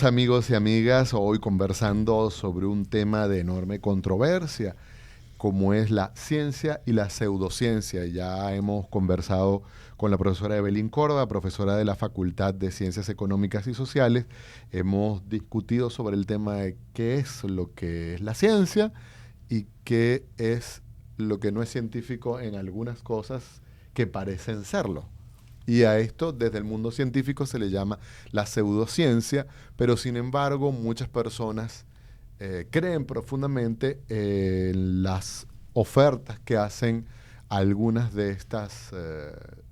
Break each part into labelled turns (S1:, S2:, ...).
S1: Amigos y amigas, hoy conversando sobre un tema de enorme controversia, como es la ciencia y la pseudociencia. Ya hemos conversado con la profesora Evelyn Córdoba, profesora de la Facultad de Ciencias Económicas y Sociales. Hemos discutido sobre el tema de qué es lo que es la ciencia y qué es lo que no es científico en algunas cosas que parecen serlo. Y a esto desde el mundo científico se le llama la pseudociencia, pero sin embargo muchas personas creen profundamente en las ofertas que hacen algunas de estas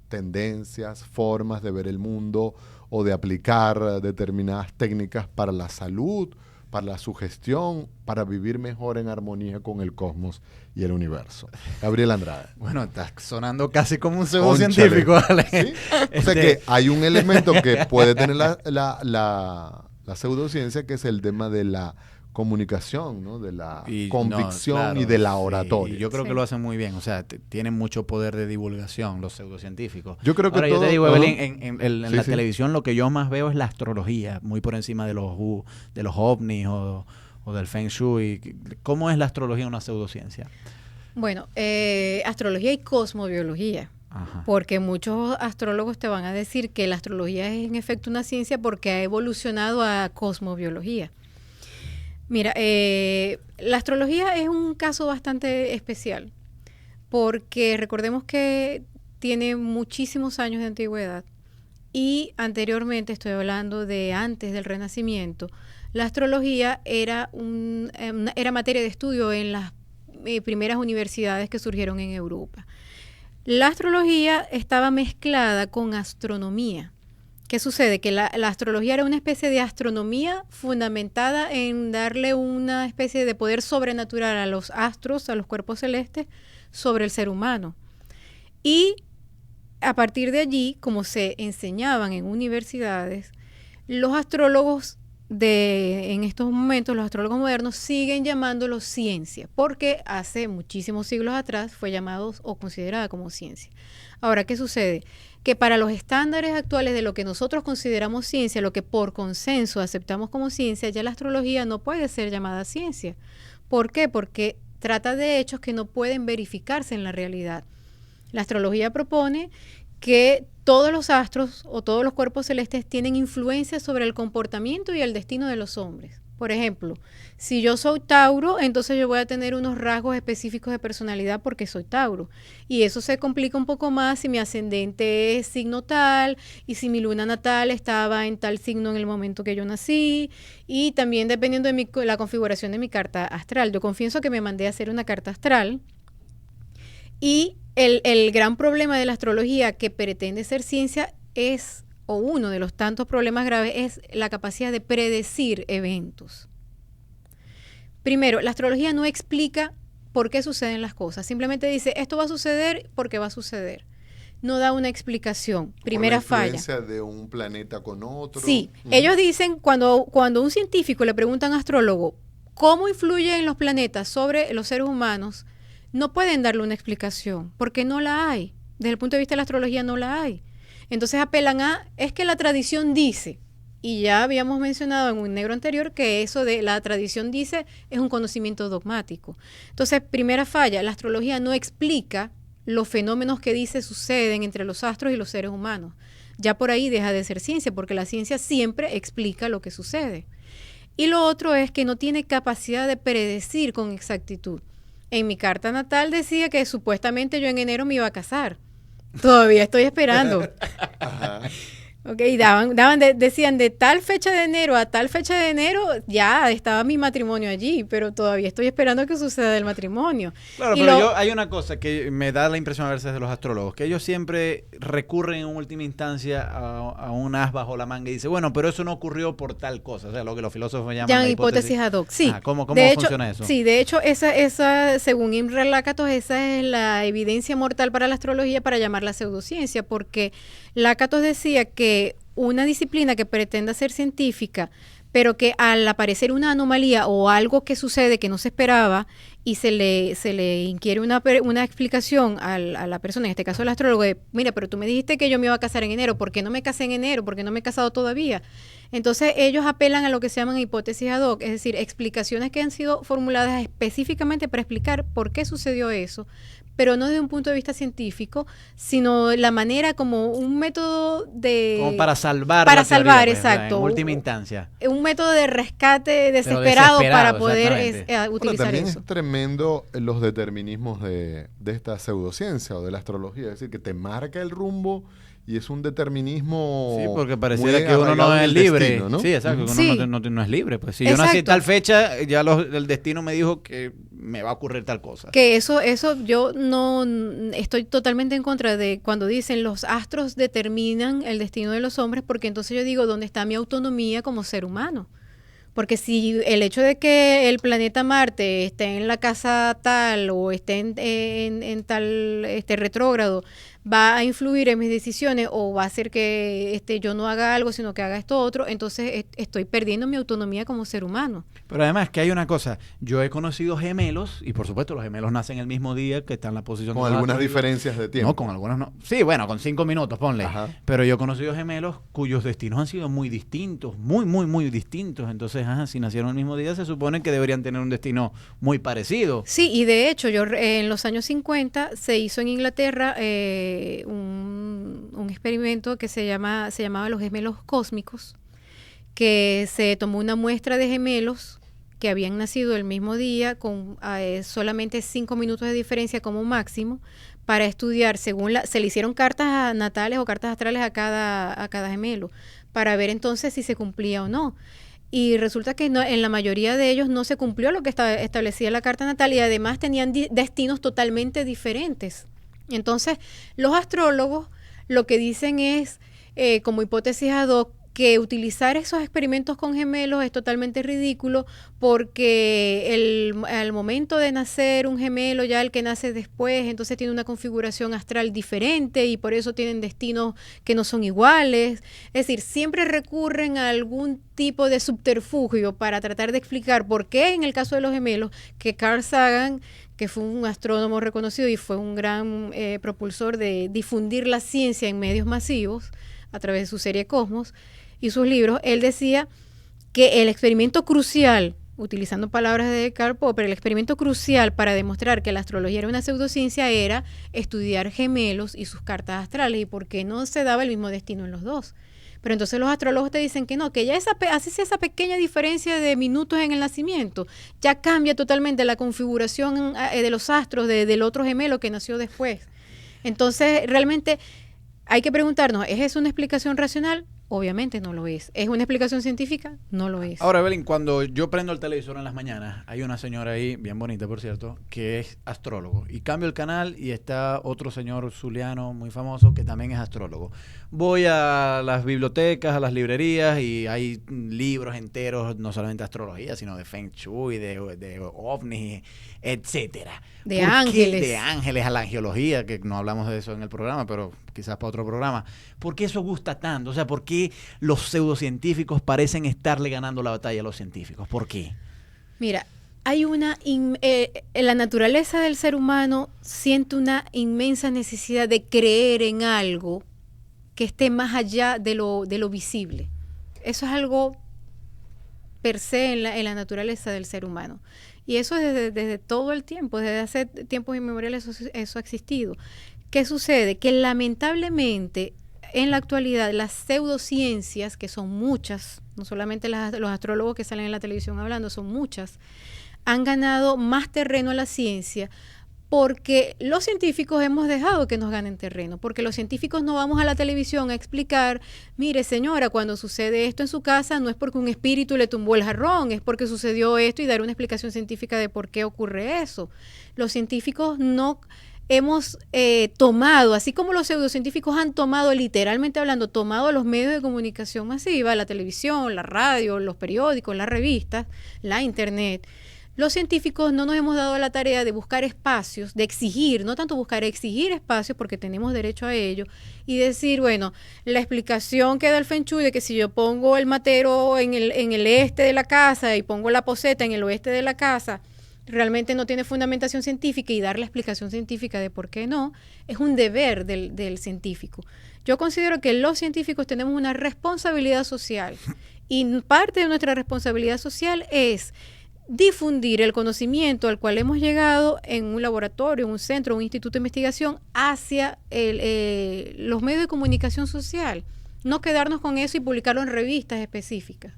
S1: tendencias, formas de ver el mundo o de aplicar determinadas técnicas para la salud, para la sugestión, para vivir mejor en armonía con el cosmos y el universo. Gabriel Andrade.
S2: Bueno, está sonando casi como un pseudocientífico, ¿vale?
S1: ¿Sí? O sea que hay un elemento que puede tener la pseudociencia, que es el tema de la comunicación, ¿no? De la convicción,
S2: claro,
S1: y de la oratoria.
S2: Sí, yo creo
S3: Sí.
S2: que lo hacen muy bien. O sea, tienen mucho poder de divulgación los pseudocientíficos.
S1: Yo creo que
S2: Ahora, yo
S1: todo,
S2: te digo,
S1: ajá.
S2: Evelyn, en
S1: Sí,
S2: la
S1: sí.
S2: televisión lo que yo más veo es la astrología, muy por encima de los ovnis o del Feng Shui. ¿Cómo es la astrología una pseudociencia?
S3: Bueno, astrología y cosmobiología,
S2: Ajá.
S3: porque muchos astrólogos te van a decir que la astrología es en efecto una ciencia porque ha evolucionado a cosmobiología. Mira, la astrología es un caso bastante especial, porque recordemos que tiene muchísimos años de antigüedad y anteriormente, estoy hablando de antes del Renacimiento, la astrología era era materia de estudio en las primeras universidades que surgieron en Europa. La astrología estaba mezclada con astronomía. ¿Qué sucede? Que la astrología era una especie de astronomía fundamentada en darle una especie de poder sobrenatural a los astros, a los cuerpos celestes, sobre el ser humano. Y a partir de allí, como se enseñaban en universidades, los astrólogos en estos momentos, los astrólogos modernos siguen llamándolo ciencia, porque hace muchísimos siglos atrás fue llamado o considerada como ciencia. Ahora, ¿qué sucede? Que para los estándares actuales de lo que nosotros consideramos ciencia, lo que por consenso aceptamos como ciencia, ya la astrología no puede ser llamada ciencia. ¿Por qué? Porque trata de hechos que no pueden verificarse en la realidad. La astrología propone que todos los astros o todos los cuerpos celestes tienen influencia sobre el comportamiento y el destino de los hombres. Por ejemplo, si yo soy Tauro, entonces yo voy a tener unos rasgos específicos de personalidad porque soy Tauro. Y eso se complica un poco más si mi ascendente es signo tal y si mi luna natal estaba en tal signo en el momento que yo nací. Y también dependiendo de la configuración de mi carta astral. Yo confieso que me mandé a hacer una carta astral y el gran problema de la astrología que pretende ser ciencia es, o uno de los tantos problemas graves, es la capacidad de predecir eventos. Primero, la astrología no explica por qué suceden las cosas. Simplemente dice, esto va a suceder porque va a suceder. No da una explicación. Primera falla.
S1: ¿La influencia de un planeta con otro?
S3: Sí. Ellos dicen, cuando un científico le pregunta a un astrólogo cómo influyen los planetas sobre los seres humanos, no pueden darle una explicación, porque no la hay. Desde el punto de vista de la astrología no la hay. Entonces apelan es que la tradición dice, y ya habíamos mencionado en un negro anterior que eso de la tradición dice es un conocimiento dogmático. Entonces, primera falla, la astrología no explica los fenómenos que dice suceden entre los astros y los seres humanos. Ya por ahí deja de ser ciencia, porque la ciencia siempre explica lo que sucede. Y lo otro es que no tiene capacidad de predecir con exactitud. En mi carta natal decía que supuestamente yo en enero me iba a casar. Todavía estoy esperando.
S1: Ajá.
S3: Okay, decían de tal fecha de enero a tal fecha de enero ya estaba mi matrimonio allí, pero todavía estoy esperando que suceda el matrimonio.
S2: Claro,
S3: Y
S2: pero hay una cosa que me da la impresión a veces de los astrólogos, que ellos siempre recurren en última instancia a un as bajo la manga y dicen, bueno, pero eso no ocurrió por tal cosa, o sea, lo que los filósofos llaman la
S3: hipótesis ad hoc, sí.
S2: ¿Cómo
S3: de
S2: funciona
S3: hecho,
S2: eso?
S3: Sí, de hecho, esa según Imre Lakatos, esa es la evidencia mortal para la astrología para llamarla pseudociencia, porque Lakatos decía que una disciplina que pretenda ser científica, pero que al aparecer una anomalía o algo que sucede que no se esperaba y se le inquiere una explicación a la persona, en este caso el astrólogo, de, mira, pero tú me dijiste que yo me iba a casar en enero, ¿por qué no me casé en enero? ¿Por qué no me he casado todavía? Entonces ellos apelan a lo que se llaman hipótesis ad hoc, es decir, explicaciones que han sido formuladas específicamente para explicar por qué sucedió eso, pero no desde un punto de vista científico, sino la manera como un método de...
S2: Como para salvar
S3: Para
S2: la teoría,
S3: salvar,
S2: pues,
S3: exacto.
S2: en última instancia.
S3: Un método de rescate desesperado para poder
S1: Bueno,
S3: utilizar
S1: también
S3: eso.
S1: es tremendo los determinismos de esta pseudociencia o de la astrología, es decir, que te marca el rumbo y es un determinismo.
S2: Sí, porque
S1: muy
S2: pareciera que uno no
S1: arraigado en
S2: es
S1: el
S2: libre.
S1: destino, ¿no?
S2: Sí, exacto, que
S3: Sí.
S2: uno no es libre. Pues si yo nací
S3: Exacto.
S2: tal fecha, ya el destino me dijo que me va a ocurrir tal cosa.
S3: Que eso yo no estoy totalmente en contra de cuando dicen los astros determinan el destino de los hombres, porque entonces yo digo, ¿dónde está mi autonomía como ser humano? Porque si el hecho de que el planeta Marte esté en la casa tal o esté en tal retrógrado va a influir en mis decisiones o va a hacer que yo no haga algo sino que haga esto otro, entonces estoy perdiendo mi autonomía como ser humano.
S2: Pero además que hay una cosa, yo he conocido gemelos, y por supuesto los gemelos nacen el mismo día, que están en la posición
S1: Con
S2: de los
S1: algunas
S2: astros.
S1: diferencias de tiempo.
S2: No, con algunos no. Sí, bueno, con 5 minutos, ponle.
S1: Ajá.
S2: Pero yo he conocido gemelos cuyos destinos han sido muy distintos, muy distintos. Entonces, si nacieron el mismo día, se supone que deberían tener un destino muy parecido.
S3: Sí, y de hecho, en los años 50 se hizo en Inglaterra un experimento que se llamaba los gemelos cósmicos, que se tomó una muestra de gemelos que habían nacido el mismo día con solamente 5 minutos de diferencia como máximo para estudiar, se le hicieron cartas natales o cartas astrales a cada gemelo para ver entonces si se cumplía o no. Y resulta que en la mayoría de ellos no se cumplió lo que establecía la carta natal y además tenían destinos totalmente diferentes. Entonces, los astrólogos lo que dicen es, como hipótesis ad hoc, que utilizar esos experimentos con gemelos es totalmente ridículo porque al momento de nacer un gemelo, ya el que nace después, entonces tiene una configuración astral diferente y por eso tienen destinos que no son iguales. Es decir, siempre recurren a algún tipo de subterfugio para tratar de explicar por qué en el caso de los gemelos, que Carl Sagan, que fue un astrónomo reconocido y fue un gran propulsor de difundir la ciencia en medios masivos a través de su serie Cosmos y sus libros, él decía que el experimento crucial, utilizando palabras de Karl Popper, el experimento crucial para demostrar que la astrología era una pseudociencia era estudiar gemelos y sus cartas astrales y por qué no se daba el mismo destino en los dos. Pero entonces los astrólogos te dicen que no, que ya así sea esa pequeña diferencia de minutos en el nacimiento, ya cambia totalmente la configuración de los astros del otro gemelo que nació después. Entonces, realmente hay que preguntarnos, ¿es eso una explicación racional? Obviamente no lo es. ¿Es una explicación científica? No lo es.
S2: Ahora, Evelyn, cuando yo prendo el televisor en las mañanas, hay una señora ahí, bien bonita por cierto, que es astrólogo. Y cambio el canal y está otro señor zuliano muy famoso que también es astrólogo. Voy a las bibliotecas, a las librerías y hay libros enteros, no solamente de astrología, sino de Feng Shui, de ovnis, etcétera.
S3: De ángeles.
S2: De ángeles, a la angiología, que no hablamos de eso en el programa, pero quizás para otro programa. ¿Por qué eso gusta tanto? O sea, ¿por qué los pseudocientíficos parecen estarle ganando la batalla a los científicos? ¿Por qué?
S3: Mira, hay la naturaleza del ser humano siente una inmensa necesidad de creer en algo que esté más allá de lo visible. Eso es algo per se en la naturaleza del ser humano. Y eso desde todo el tiempo, desde hace tiempos inmemoriales eso ha existido. ¿Qué sucede? Que lamentablemente en la actualidad las pseudociencias, que son muchas, no solamente los astrólogos que salen en la televisión hablando, son muchas, han ganado más terreno a la ciencia porque los científicos hemos dejado que nos ganen terreno, porque los científicos no vamos a la televisión a explicar, mire señora, cuando sucede esto en su casa no es porque un espíritu le tumbó el jarrón, es porque sucedió esto y dar una explicación científica de por qué ocurre eso. Los científicos no hemos tomado, así como los pseudocientíficos han tomado, literalmente hablando, tomado los medios de comunicación masiva, la televisión, la radio, los periódicos, las revistas, la internet. Los científicos no nos hemos dado la tarea de buscar espacios, de exigir, no tanto buscar, exigir espacios porque tenemos derecho a ello y decir, bueno, la explicación que da el Feng Shui de que si yo pongo el matero en el este de la casa y pongo la poseta en el oeste de la casa, realmente no tiene fundamentación científica y dar la explicación científica de por qué no, es un deber del científico. Yo considero que los científicos tenemos una responsabilidad social Y parte de nuestra responsabilidad social es difundir el conocimiento al cual hemos llegado en un laboratorio, en un centro, un instituto de investigación hacia los medios de comunicación social. No quedarnos con eso y publicarlo en revistas específicas.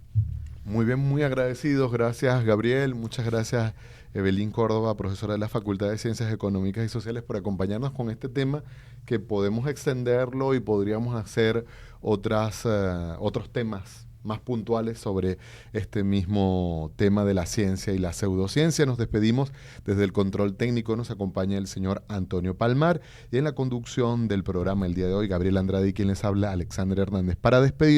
S1: Muy bien, muy agradecidos. Gracias, Gabriel. Muchas gracias, Evelyn Córdoba, profesora de la Facultad de Ciencias Económicas y Sociales, por acompañarnos con este tema que podemos extenderlo y podríamos hacer otros temas más puntuales sobre este mismo tema de la ciencia y la pseudociencia. Nos despedimos. Desde el control técnico nos acompaña el señor Antonio Palmar y en la conducción del programa el día de hoy, Gabriel Andrade, y quien les habla, Alexander Hernández. Para despedir